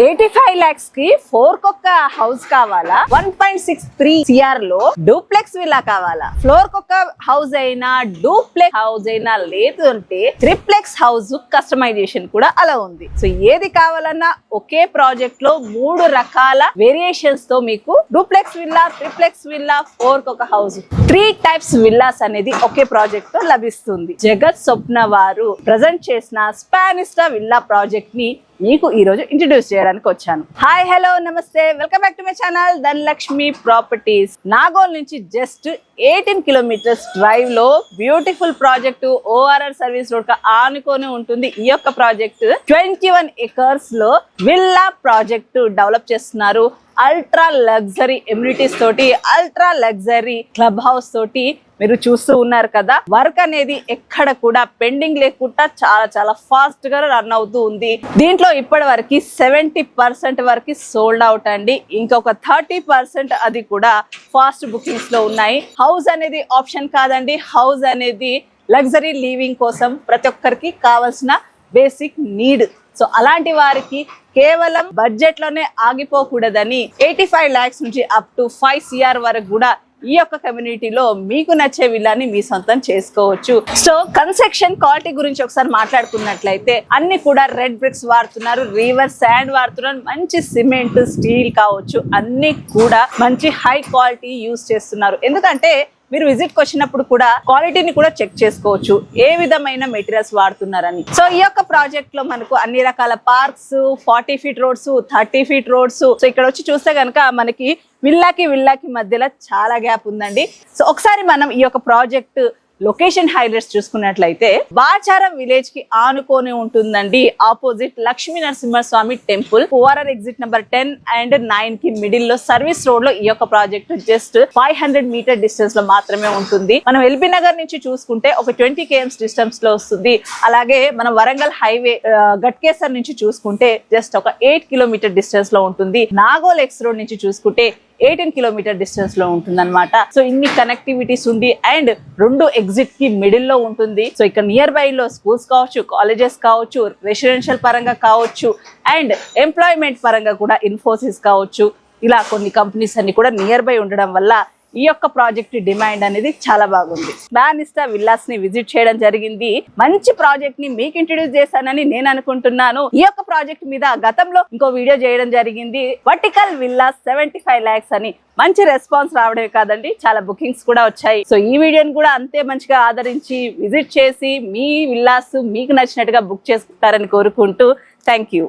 85 lakhs की 4 కొక్క house కావాలా 1.63 CR లో డూప్లెక్స్ విల్లా కావాలా ఫ్లోర్ కొక్క హౌస్ అయినా డూప్లెక్స్ హౌస్ అయినా లేదు అంటే ట్రిప్లెక్స్ హౌస్ కస్టమైజేషన్ కూడా అలా ఉంది. సో ఏది కావాలన్నా ఒకే ప్రాజెక్ట్ లో 3 రకాల వేరియేషన్స్ తో మీకు డూప్లెక్స్ విల్లా, ట్రిప్లెక్స్ విల్లా, 4 కొక్క హౌస్ 3 టైప్స్ విల్లాస్ అనేది ఒకే ప్రాజెక్ట్ తో లభిస్తుంది. జగత్ స్వప్న వారు ప్రజెంట్ చేసిన స్పానిస్టా విల్లా ప్రాజెక్ట్ ని మీకు ఈ రోజు ఇంట్రడ్యూస్ చేయడానికి వచ్చాను. హాయ్ హలో నమస్తే, welcome back to my channel Dhanalakshmi properties. Nagole నుంచి జస్ట్ 18 కిలోమీటర్స్ డ్రైవ్ లో beautiful project ORR service road కా ఆనుకొని ఉంటుంది. ఈ యొక్క ప్రాజెక్ట్ 21 ఎకర్స్ లో విల్లా ప్రాజెక్టు డెవలప్ చేస్తున్నారు. అల్ట్రా లగ్జరీ ఎమ్యూనిటీస్ తోటి, అల్ట్రా లగ్జరీ క్లబ్ హౌస్ తోటి మీరు చూస్తూ ఉన్నారు కదా. వర్క్ అనేది ఎక్కడ కూడా పెండింగ్ లేకుండా చాలా ఫాస్ట్ గా రన్ అవుతూ ఉంది. దీంట్లో ఇప్పటి వరకు 70% వరకు సోల్డ్ అవుట్ అండి. ఇంకొక 30% అది కూడా ఫాస్ట్ బుకింగ్స్ లో ఉన్నాయి. హౌస్ అనేది ఆప్షన్ కాదండి. హౌస్ అనేది లగ్జరీ లివింగ్ కోసం ప్రతి ఒక్కరికి కావాల్సిన బేసిక్ నీడ్. సో అలాంటి వారికి కేవలం బడ్జెట్ లోనే ఆగిపోకూడదని 85 lakhs నుంచి అప్ టు 5 CR వరకు కూడా ఈ యొక్క కమ్యూనిటీలో మీకు నచ్చే విల్లాని మీ సొంతం చేసుకోవచ్చు. సో కన్స్ట్రక్షన్ క్వాలిటీ గురించి ఒకసారి మాట్లాడుకున్నట్లయితే అన్ని కూడా రెడ్ బ్రిక్స్ వాడుతున్నారు, రివర్ శాండ్ వాడుతున్నారు, మంచి సిమెంట్, స్టీల్ కావచ్చు, అన్ని కూడా మంచి హై క్వాలిటీ యూజ్ చేస్తున్నారు. ఎందుకంటే మీరు విజిట్ కి వచ్చినప్పుడు కూడా క్వాలిటీని కూడా చెక్ చేసుకోవచ్చు ఏ విధమైన మెటీరియల్స్ వాడుతున్నారని. సో ఈ యొక్క ప్రాజెక్ట్ లో మనకు అన్ని రకాల parks, 40 feet roads, 30 feet roads. So ఇక్కడ వచ్చి చూస్తే కనుక మనకి విల్లాకి మధ్యలో చాలా గ్యాప్ ఉందండి. సో ఒకసారి మనం ఈ యొక్క ప్రాజెక్ట్ లొకేషన్ హైలైట్స్ చూసుకున్నట్లయితే బాచారం విలేజ్ కి ఆనుకొని ఉంటుందండి. Opposite Lakshmi Narasimhaswamy temple. ORR exit number 10 and 9 కి మిడిల్ లో సర్వీస్ రోడ్ లో ఈ యొక్క ప్రాజెక్ట్ జస్ట్ 500 meter డిస్టెన్స్ లో మాత్రమే ఉంటుంది. మనం ఎల్బీ నగర్ నుంచి చూసుకుంటే ఒక 20 km డిస్టెన్స్ లో వస్తుంది. అలాగే మనం వరంగల్ హైవే గట్కేసర్ నుంచి చూసుకుంటే జస్ట్ ఒక 8 kilometer డిస్టెన్స్ లో ఉంటుంది. నాగోల్ ఎక్స్ రోడ్ నుంచి చూసుకుంటే 18 kilometer డిస్టెన్స్ లో ఉంటుంది అనమాట. సో ఇన్ని కనెక్టివిటీస్ ఉంది అండ్ 2 ఎగ్జిట్ కి మిడిల్ లో ఉంటుంది. సో ఇక్కడ నియర్ బై లో స్కూల్స్ కావచ్చు, కాలేజెస్ కావచ్చు, రెసిడెన్షియల్ పరంగా కావచ్చు అండ్ ఎంప్లాయ్మెంట్ పరంగా కూడా ఇన్ఫోసిస్ కావచ్చు, ఇలా కొన్ని కంపెనీస్ అన్ని కూడా నియర్ బై ఉండడం వల్ల ఈ యొక్క ప్రాజెక్ట్ డిమాండ్ అనేది చాలా బాగుంది. స్పానిస్టా విల్లాస్ ని విజిట్ చేయడం జరిగింది. మంచి ప్రాజెక్ట్ ని మీకు ఇంట్రడ్యూస్ చేశానని నేను అనుకుంటున్నాను. ఈ యొక్క ప్రాజెక్ట్ మీద గతంలో ఇంకో వీడియో చేయడం జరిగింది. వర్టికల్ విల్లాస్ 75 lakhs అని. మంచి రెస్పాన్స్ రావడమే కాదండి, చాలా బుకింగ్స్ కూడా వచ్చాయి. సో ఈ వీడియోని కూడా అంతే మంచిగా ఆదరించి విజిట్ చేసి మీ విల్లాస్ మీకు నచ్చినట్టుగా బుక్ చేసుకుంటారని కోరుకుంటూ థ్యాంక్ యూ.